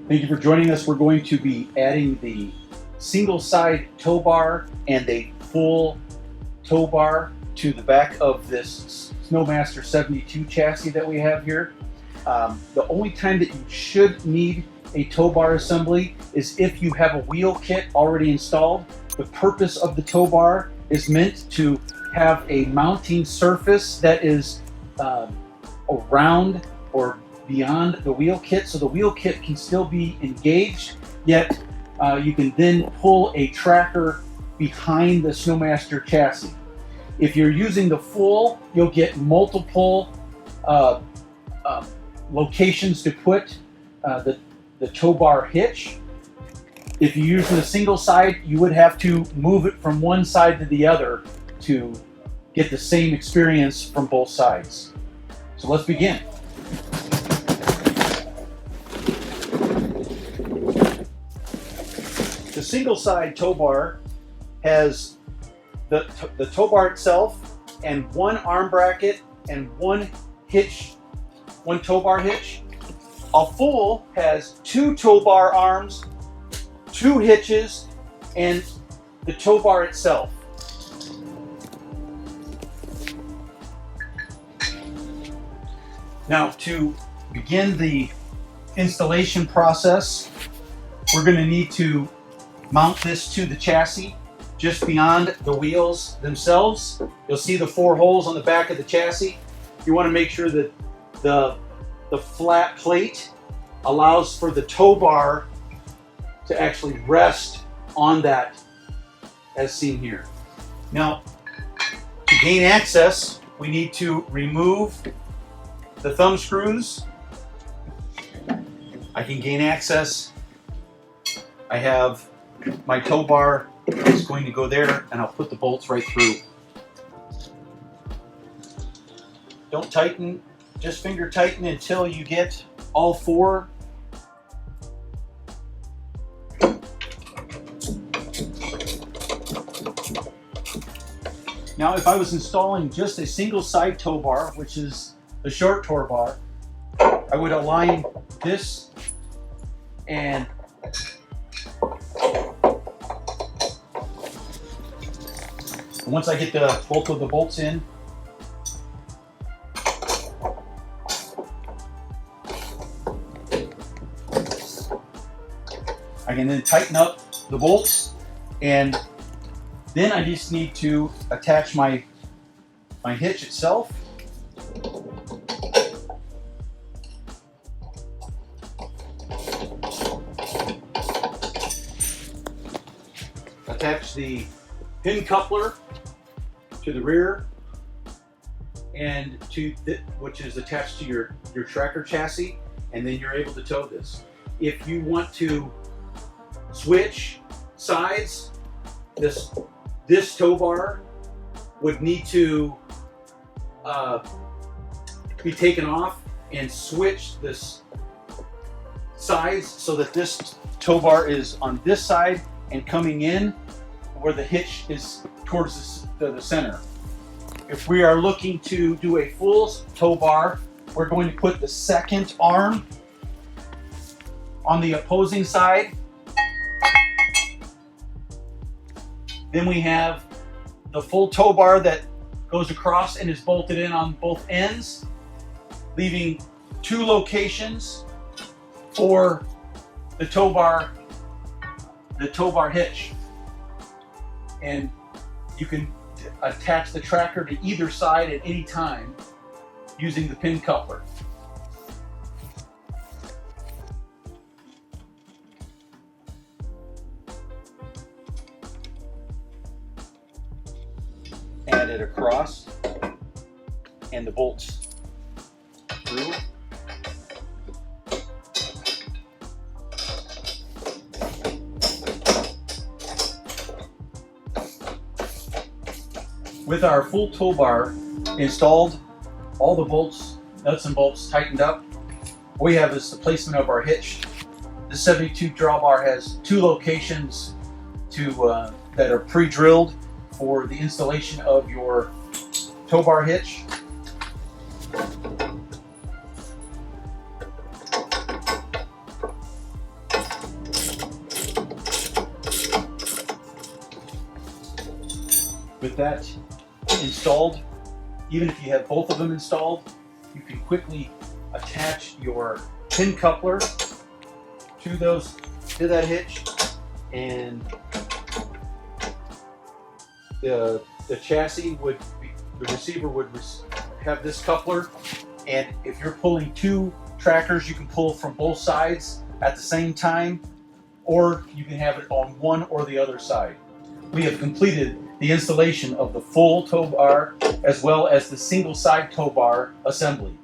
Thank you for joining us. We're going to be adding the single side tow bar and a full tow bar to the back of this SNO-MASTER 72 chassis that we have here. The only time that you should need a tow bar assembly is if you have a wheel kit already installed. The purpose of the tow bar is meant to have a mounting surface that is around or beyond the wheel kit, so the wheel kit can still be engaged, yet you can then pull a tracker behind the SNO-MASTER chassis. If you're using the full, you'll get multiple locations to put the tow bar hitch. If you're using the single side, you would have to move it from one side to the other to get the same experience from both sides. So let's begin. The single side tow bar has the tow bar itself and one arm bracket and one hitch, one tow bar hitch. A full has two tow bar arms, two hitches, and the tow bar itself. Now, to begin the installation process, we're going to need to mount this to the chassis just beyond the wheels themselves. You'll see the 4 holes on the back of the chassis. You want to make sure that the flat plate allows for the tow bar to actually rest on that, as seen here. Now, to gain access, we need to remove the thumb screws. I can gain access. I have my tow bar is going to go there, and I'll put the bolts right through. Don't tighten, just finger tighten until you get all 4. Now, if I was installing just a single side tow bar, which is the short tow bar, I would align this and once I get both of the bolts in, I can then tighten up the bolts, and then I just need to attach my hitch itself. Attach the pin coupler to the rear and which is attached to your tracker chassis, and then you're able to tow this. If you want to switch sides, this tow bar would need to be taken off and switch this sides so that this tow bar is on this side and coming in where the hitch is towards the center. If we are looking to do a full tow bar, we're going to put the second arm on the opposing side. Then we have the full tow bar that goes across and is bolted in on both ends, leaving 2 locations for the tow bar hitch. And you can attach the tracker to either side at any time using the pin coupler. Add it across and the bolts through. With our full tow bar installed, all the bolts, nuts and bolts tightened up, what we have is the placement of our hitch. The 72 drawbar has 2 locations that are pre-drilled for the installation of your tow bar hitch. With that installed, even if you have both of them installed, you can quickly attach your pin coupler to that hitch, and the chassis would be, the receiver would have this coupler, and if you're pulling two trackers, you can pull from both sides at the same time, or you can have it on one or the other side. We have completed the installation of the full tow bar as well as the single side tow bar assembly.